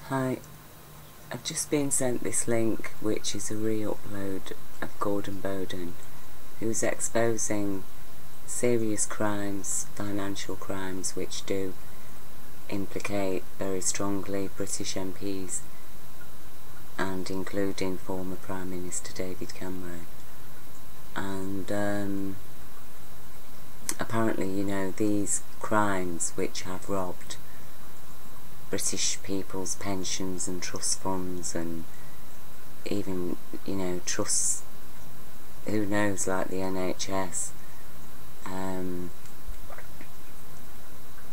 Hi, I've just been sent this link, which is a re-upload of Gordon Bowden, who's exposing serious crimes, financial crimes, which do implicate very strongly British MPs and including former Prime Minister David Cameron. And apparently, you know, these crimes which have robbed British people's pensions and trust funds, and even, you know, trusts, who knows, like the NHS,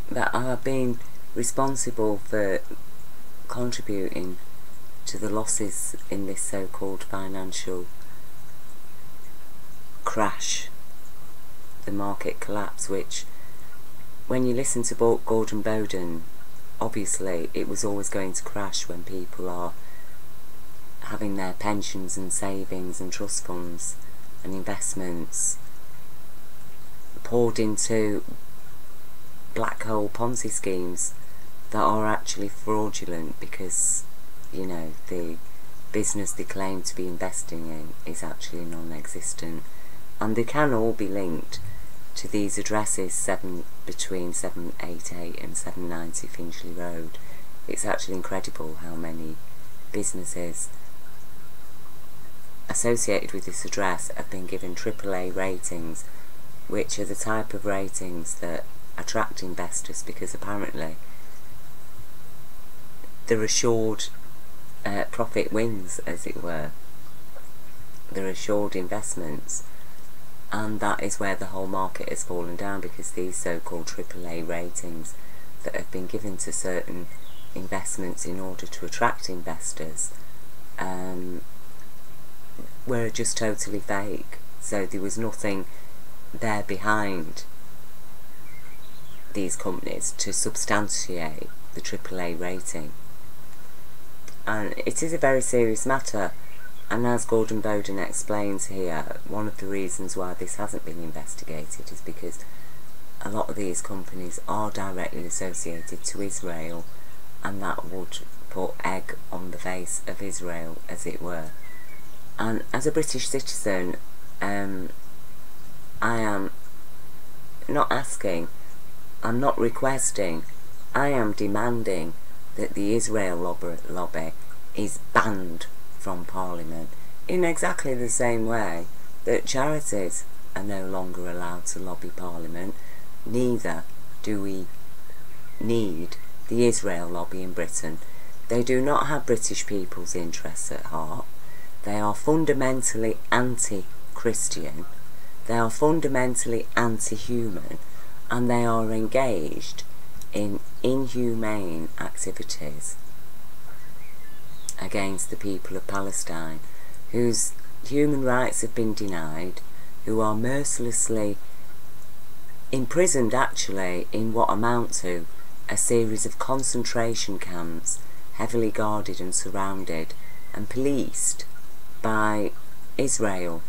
that are being responsible for contributing to the losses in this so-called financial crash, the market collapse, which, when you listen to Gordon Bowden, obviously it was always going to crash when people are having their pensions and savings and trust funds and investments poured into black hole Ponzi schemes that are actually fraudulent, because, you know, the business they claim to be investing in is actually non-existent, and they can all be linked to these addresses between 788 and 790 Finchley Road. It's actually incredible how many businesses associated with this address have been given AAA ratings, which are the type of ratings that attract investors, because apparently they're assured profit wins, as it were. They're assured investments. And that is where the whole market has fallen down, because these so-called AAA ratings that have been given to certain investments in order to attract investors were just totally fake. So there was nothing there behind these companies to substantiate the AAA rating. And it is a very serious matter. And as Gordon Bowden explains here, one of the reasons why this hasn't been investigated is because a lot of these companies are directly associated to Israel, and that would put egg on the face of Israel, as it were. And as a British citizen, I am not asking, I'm not requesting, I am demanding that the Israel lobby is banned from Parliament, in exactly the same way that charities are no longer allowed to lobby Parliament. Neither do we need the Israel lobby in Britain. They do not have British people's interests at heart. They are fundamentally anti-Christian, they are fundamentally anti-human, and they are engaged in inhumane activities against the people of Palestine, whose human rights have been denied, who are mercilessly imprisoned, actually, in what amount to a series of concentration camps, heavily guarded and surrounded and policed by Israel,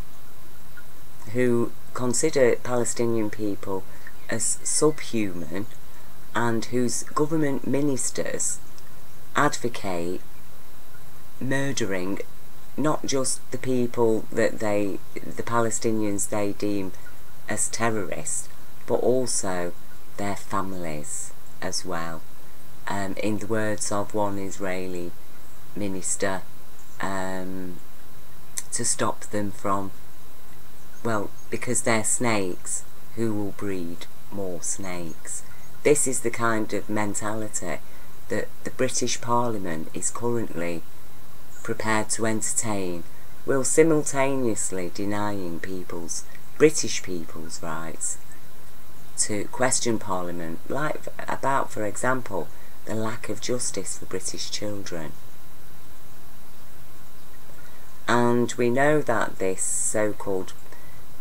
who consider Palestinian people as subhuman, and whose government ministers advocate murdering not just the people that the Palestinians they deem as terrorists, but also their families as well. In the words of one Israeli minister, to stop them from, well, because they're snakes, who will breed more snakes. This is the kind of mentality that the British Parliament is currently prepared to entertain, while simultaneously denying British people's rights to question Parliament, like about, for example, the lack of justice for British children. And we know that this so-called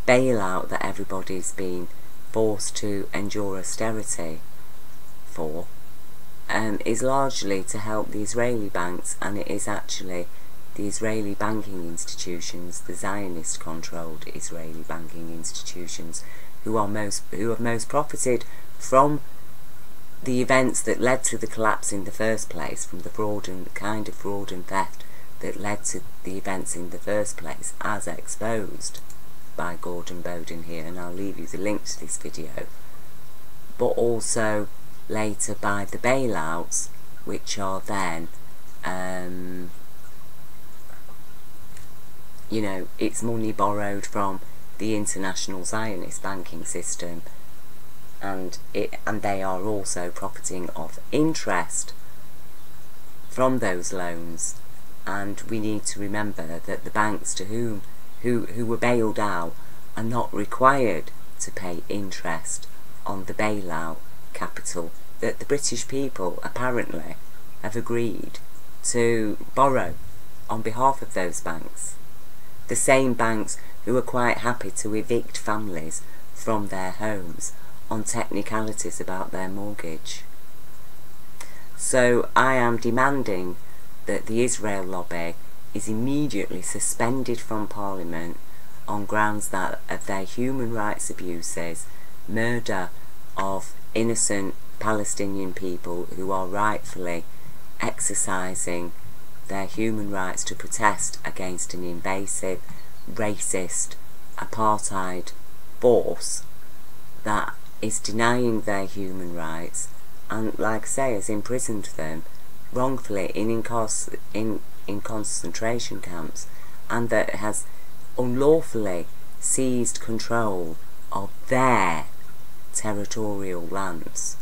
bailout that everybody's been forced to endure austerity for is largely to help the Israeli banks, and it is actually the Israeli banking institutions, the Zionist controlled Israeli banking institutions, who have most profited from the events that led to the collapse in the first place, from the fraud and theft that led to the events in the first place, as exposed by Gordon Bowden here, and I'll leave you the link to this video, but also later by the bailouts, which are then, you know, it's money borrowed from the international Zionist banking system, and they are also profiting off interest from those loans. And we need to remember that the banks who were bailed out are not required to pay interest on the bailout capital that the British people apparently have agreed to borrow on behalf of those banks. The same banks who are quite happy to evict families from their homes on technicalities about their mortgage. So I am demanding that the Israel lobby is immediately suspended from Parliament on grounds that of their human rights abuses, murder of innocent Palestinian people who are rightfully exercising their human rights to protest against an invasive, racist, apartheid force that is denying their human rights and, like I say, has imprisoned them wrongfully in concentration camps, and that has unlawfully seized control of their territorial lands,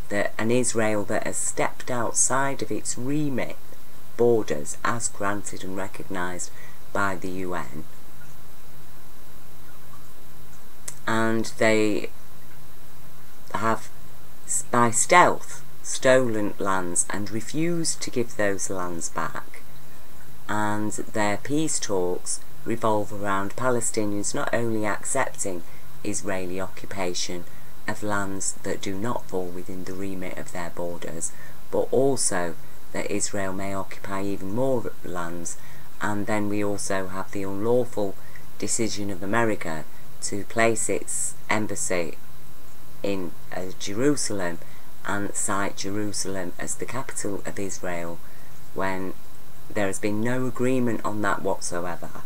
that an Israel that has stepped outside of its remit borders as granted and recognised by the UN, and they have by stealth stolen lands and refused to give those lands back, and their peace talks revolve around Palestinians not only accepting Israeli occupation of lands that do not fall within the remit of their borders, but also that Israel may occupy even more lands. And then we also have the unlawful decision of America to place its embassy in Jerusalem and cite Jerusalem as the capital of Israel, when there has been no agreement on that whatsoever.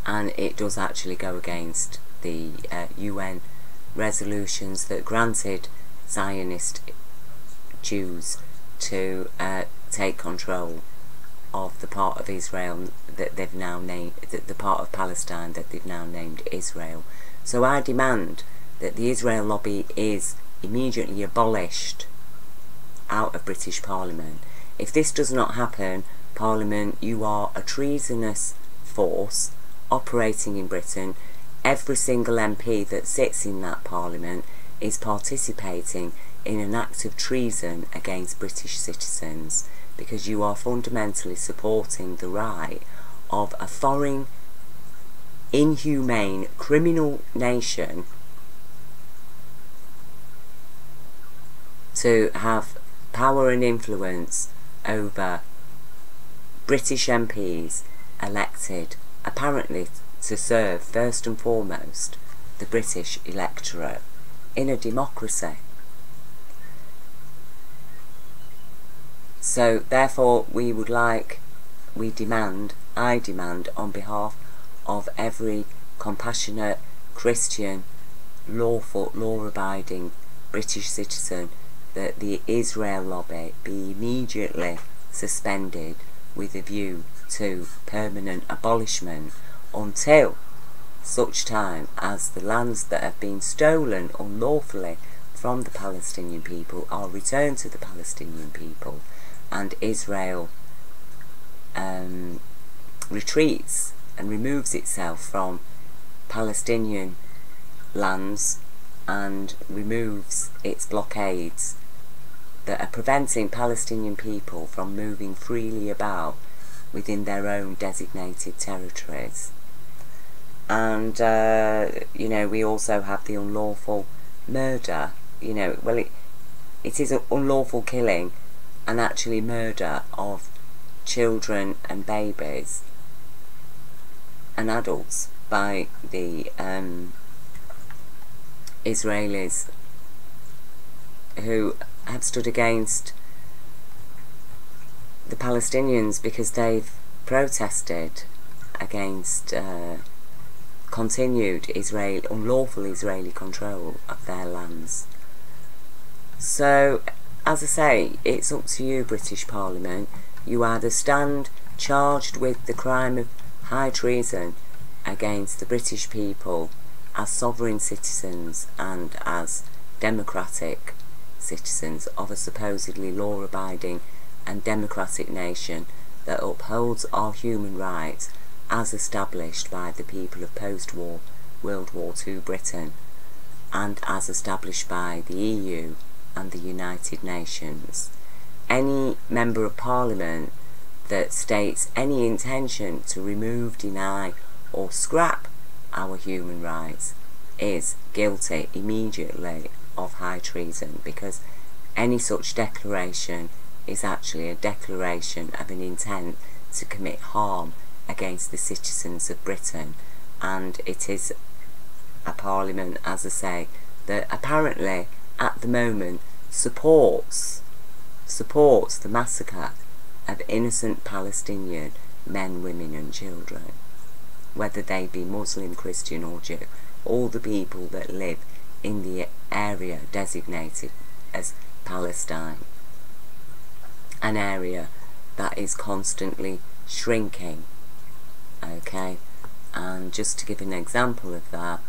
And it does actually go against the UN resolutions that granted Zionist Jews to take control of the part of Israel that they've now named, the part of Palestine that they've now named Israel. So I demand that the Israel lobby is immediately abolished out of British Parliament. If this does not happen, Parliament, you are a treasonous force operating in Britain. Every single MP that sits in that Parliament is participating in an act of treason against British citizens, because you are fundamentally supporting the right of a foreign, inhumane, criminal nation to have power and influence over British MPs elected apparently to serve first and foremost the British electorate in a democracy. So therefore I demand on behalf of every compassionate Christian, lawful, law-abiding British citizen, that the Israel lobby be immediately suspended with a view to permanent abolishment until such time as the lands that have been stolen unlawfully from the Palestinian people are returned to the Palestinian people, and Israel retreats and removes itself from Palestinian lands and removes its blockades that are preventing Palestinian people from moving freely about within their own designated territories. And you know, we also have the unlawful murder, you know, well, it is an unlawful killing and actually murder of children and babies and adults by the Israelis who have stood against the Palestinians because they've protested against continued unlawful Israeli control of their lands. So, as I say, it's up to you, British Parliament. You either stand charged with the crime of high treason against the British people as sovereign citizens and as democratic citizens of a supposedly law-abiding and democratic nation that upholds our human rights as established by the people of post-war World War II Britain and as established by the EU and the United Nations. Any Member of Parliament that states any intention to remove, deny or scrap our human rights is guilty immediately of high treason, because any such declaration is actually a declaration of an intent to commit harm against the citizens of Britain, and it is a Parliament, as I say, that apparently at the moment supports the massacre of innocent Palestinian men, women and children, whether they be Muslim, Christian or Jew, all the people that live in the area designated as Palestine, an area that is constantly shrinking. Okay, and just to give an example of that,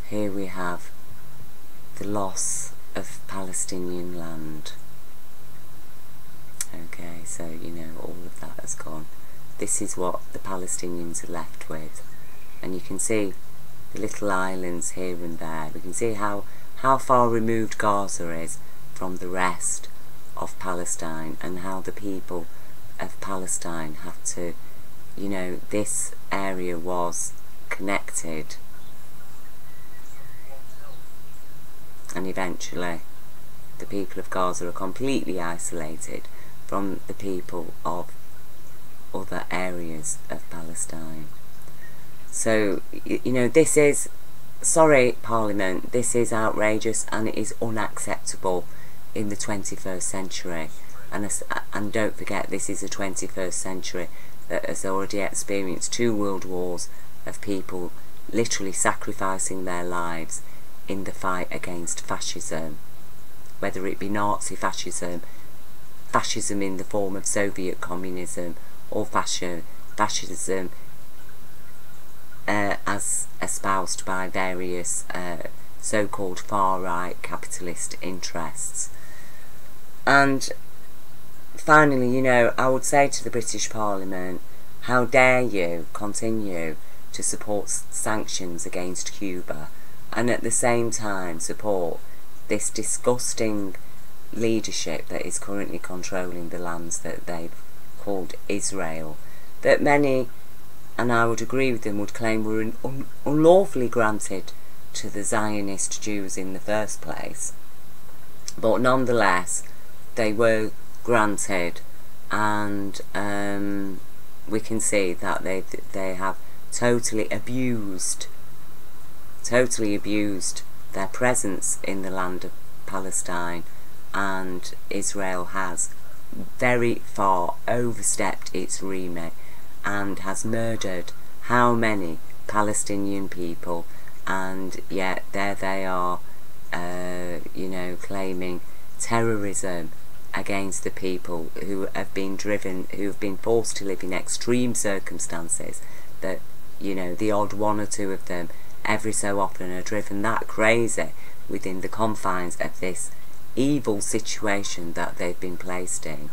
here we have the loss of Palestinian land. Okay, so you know, all of that has gone. This is what the Palestinians are left with, and you can see the little islands here and there. We can see how far removed Gaza is from the rest of Palestine, and how the people of Palestine have to, you know, this area was connected, and eventually the people of Gaza are completely isolated from the people of other areas of Palestine. So, you know, this is, sorry Parliament, this is outrageous and it is unacceptable in the 21st century. And don't forget, this is the 21st century that has already experienced 2 world wars of people literally sacrificing their lives in the fight against fascism, whether it be Nazi fascism, fascism in the form of Soviet communism, or fascism as espoused by various so-called far-right capitalist interests. And finally, you know, I would say to the British Parliament, how dare you continue to support sanctions against Cuba and at the same time support this disgusting leadership that is currently controlling the lands that they've called Israel, that many, and I would agree with them, would claim were unlawfully granted to the Zionist Jews in the first place. But nonetheless, they were granted, and we can see that they have totally abused their presence in the land of Palestine, and Israel has very far overstepped its remit and has murdered how many Palestinian people, and yet there they are, you know, claiming terrorism against the people who have been forced to live in extreme circumstances, that, you know, the odd 1 or 2 of them every so often are driven that crazy within the confines of this evil situation that they've been placed in,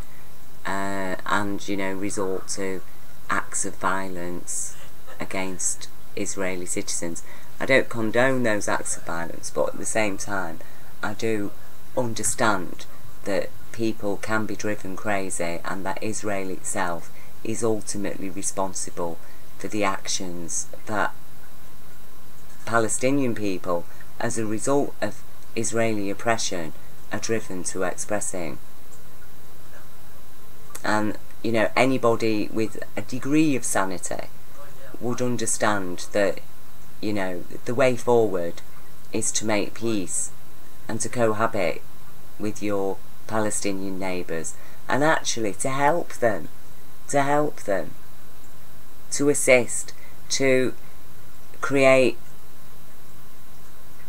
and, you know, resort to acts of violence against Israeli citizens. I don't condone those acts of violence, but at the same time I do understand that people can be driven crazy, and that Israel itself is ultimately responsible for the actions that Palestinian people, as a result of Israeli oppression, are driven to expressing. And, you know, anybody with a degree of sanity would understand that, you know, the way forward is to make peace and to cohabit with your Palestinian neighbours, and actually to help them, to assist, to create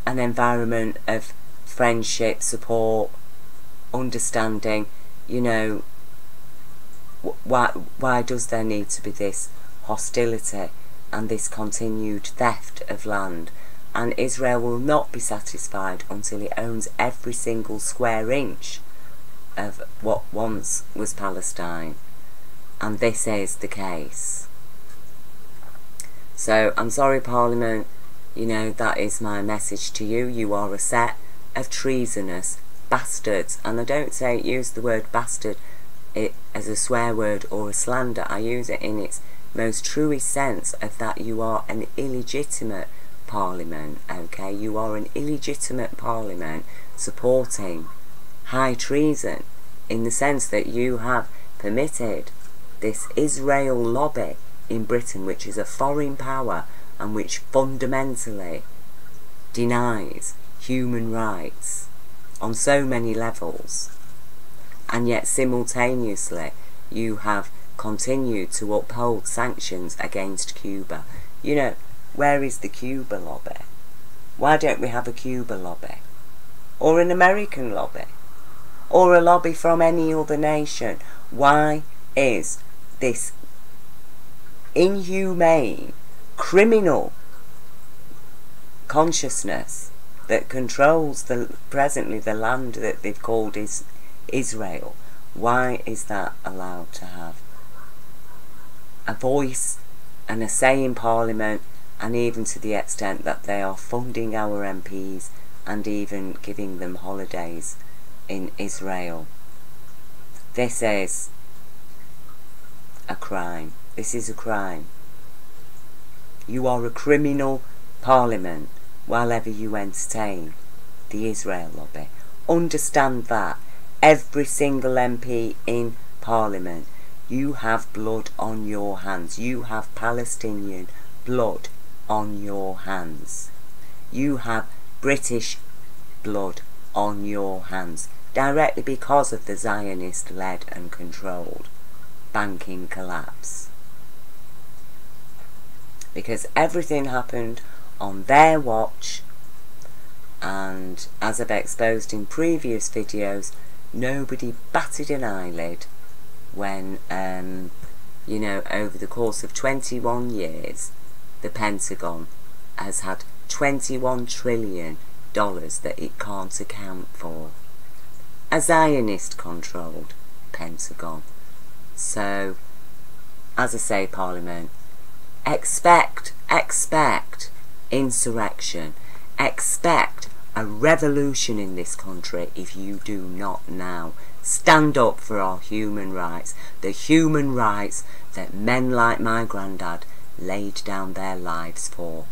an environment of friendship, support, understanding. You know, why does there need to be this hostility and this continued theft of land? And Israel will not be satisfied until it owns every single square inch of what once was Palestine. And this is the case. So I'm sorry, Parliament, you know, that is my message to you. You are a set of treasonous bastards. And I don't use the word bastard as a swear word or a slander. I use it in its most truest sense of that you are an illegitimate Parliament, okay? You are an illegitimate Parliament supporting high treason, in the sense that you have permitted this Israel lobby in Britain, which is a foreign power and which fundamentally denies human rights on so many levels, and yet simultaneously you have continued to uphold sanctions against Cuba. You know, where is the Cuba lobby? Why don't we have a Cuba lobby? Or an American lobby? Or a lobby from any other nation? Why is this inhumane, criminal consciousness that controls presently the land that they've called Israel, why is that allowed to have a voice and a say in Parliament, and even to the extent that they are funding our MPs and even giving them holidays in Israel? This is a crime. This is a crime. You are a criminal Parliament while ever you entertain the Israel lobby. Understand that. Every single MP in Parliament, you have blood on your hands. You have Palestinian blood on your hands. You have British blood on your hands, directly because of the Zionist led and controlled banking collapse. Because everything happened on their watch, and as I've exposed in previous videos, nobody batted an eyelid when, you know, over the course of 21 years, the Pentagon has had $21 trillion that it can't account for. A Zionist-controlled Pentagon. So, as I say, Parliament, expect insurrection. Expect a revolution in this country if you do not now stand up for our human rights. The human rights that men like my granddad laid down their lives for.